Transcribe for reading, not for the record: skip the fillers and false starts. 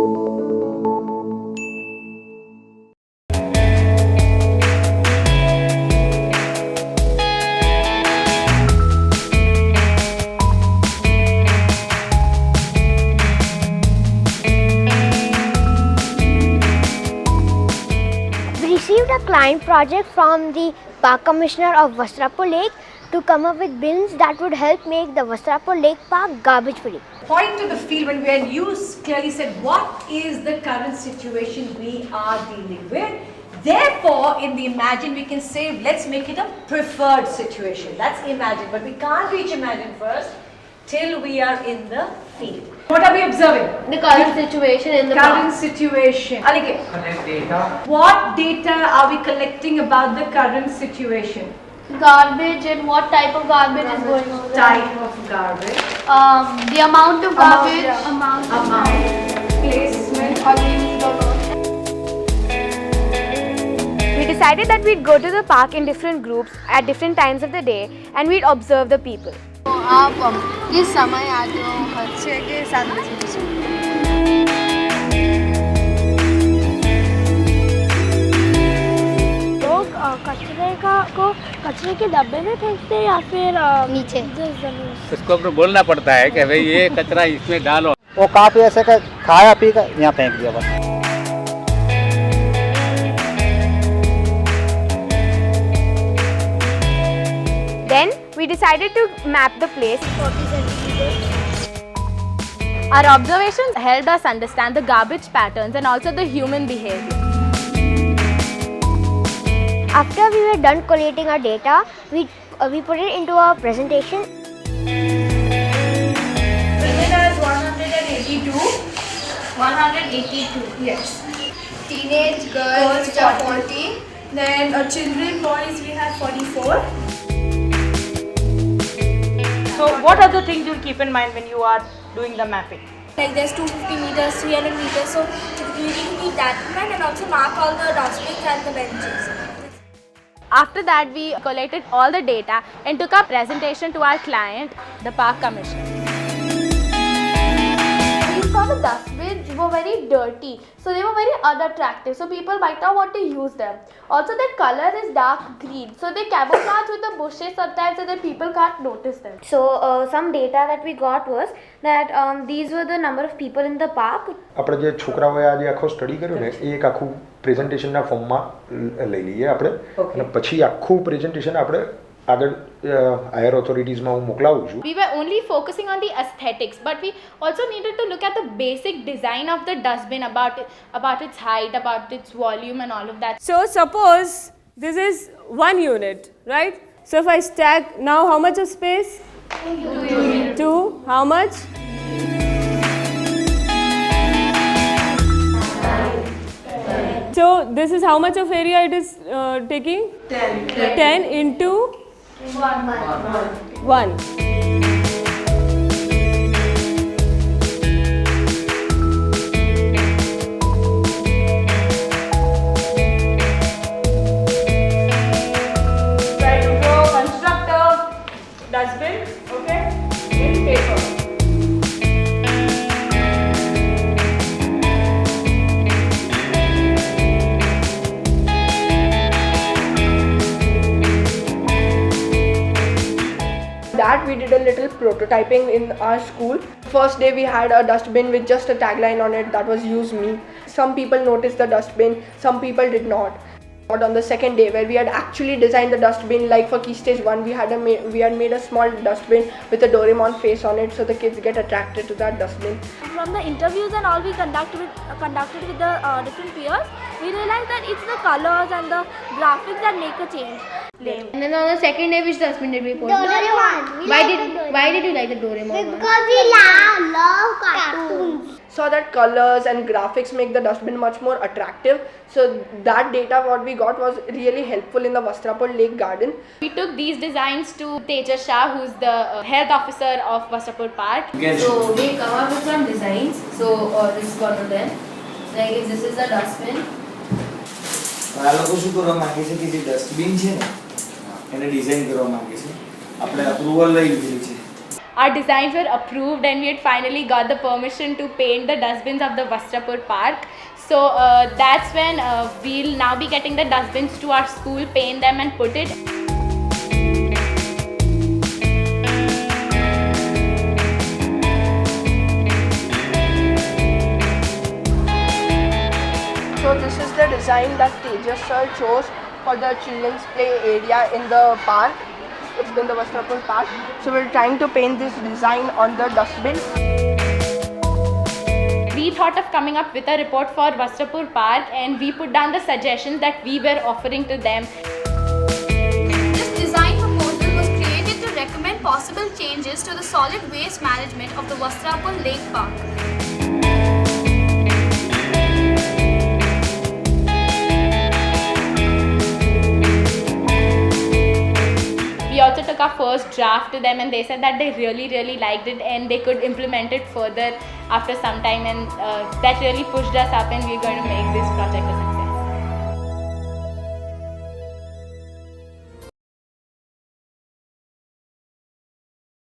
Received a client project from the Park Commissioner of Vastrapur Lake to come up with bins that would help make the Vastrapur Lake Park garbage free. Point to the field when you clearly said what is the current situation we are dealing with. Therefore, in the imagine we can say let's make it a preferred situation. That's imagine, but we can't reach imagine first till we are in the field. What are we observing? The current situation in the current park. Situation. Alike. Collect data. What data are we collecting about the current situation? Garbage and what type of garbage is going on. Type of garbage. The amount of garbage. Amount. Placement. We decided that we'd go to the park in different groups at different times of the day and we'd observe the people. आप किस समय आते हो? 6 के 7 बजे। लोग कचरे के डब्बे में फेंकते हैं या फिर नीचे उसको अपने बोलना पड़ता है कि भाई ये कचरा इसमें डालो। वो काफ़ी ऐसे का खाया पी कर यहाँ फेंक दिया बस। Then we decided to map the place. 40 centimeters. Our observations helped us understand the garbage patterns and also the human behavior. After we were done collating our data, we put it into a presentation. Women is 182. 182. Yes. Teenage girls which are 40. Then children, boys, we have 44. So what are the things you'll keep in mind when you are doing the mapping? Like there's 250 meters, 300 meters, so we really need that one and also mark all the dustbins and the benches. After that, we collected all the data and took our presentation to our client, the Park Commission. We saw the dustbins were very dirty, so they were very unattractive, so people might not want to use them. Also, their color is dark green, so they camouflage with the bushes sometimes, so that people can't notice them. So some data that we got was that these were the number of people in the park. આપણે જે છોકરાઓએ આજે આખો study કર્યો ને એ એક આખું પ્રેઝન્ટેશનના ફોર્મમાં લઈ લઈએ આપણે અને પછી આખું પ્રેઝન્ટેશન આપણે આગળ હાયર ઓથોરિટીઝમાં હું મોકલાવું છું. We were only focusing on the aesthetics, but we also needed to look at the basic design of the dustbin, about its height, about its volume and all of that. So suppose this is one unit, right? So if I stack, now how much of space? 2 units. 2, how much? 10. So this is how much of area it is taking? 10 into 1. Try to construct a dustbin, okay, in paper. That we did a little prototyping in our school. First day we had a dustbin with just a tagline on it that was use me. Some people noticed the dustbin, some people did not. But on the second day where we had actually designed the dustbin, like for Key Stage 1 we had made a small dustbin with a Doraemon face on it so the kids get attracted to that dustbin. From the interviews and all we conducted with the different peers, we realized that it's the colors and the graphics that make a change. And then on the second day, which dustbin did we put? Doraemon. Why did you like the Doraemon one? Because we love cartoons. So that colors and graphics make the dustbin much more attractive. So that data what we got was really helpful in the Vastrapur Lake Garden. We took these designs to Tejas Shah, who's the health officer of Vastrapur Park. So we come up with some designs. So this is what of them. Like if this is the dustbin. આ લોકો શું કરવા માંગે છે કે જે dustbin છે ને એને ડિઝાઇન કરવા માંગે છે આપણે અપ્રુવલ લઈ લીધેલી છે our designs were approved and we had finally got the permission to paint the dustbins of the Vastrapur Park. So that's when we'll now be getting the dustbins to our school, paint them and put it. So this is the design that Tejas sir chose for the children's play area in the park. It's in the Vastrapur Park. So we're trying to paint this design on the dustbin. We thought of coming up with a report for Vastrapur Park and we put down the suggestions that we were offering to them. This design proposal was created to recommend possible changes to the solid waste management of the Vastrapur Lake Park. We also took our first draft to them and they said that they really liked it and they could implement it further after some time, and that really pushed us up and we're going to make this project a success.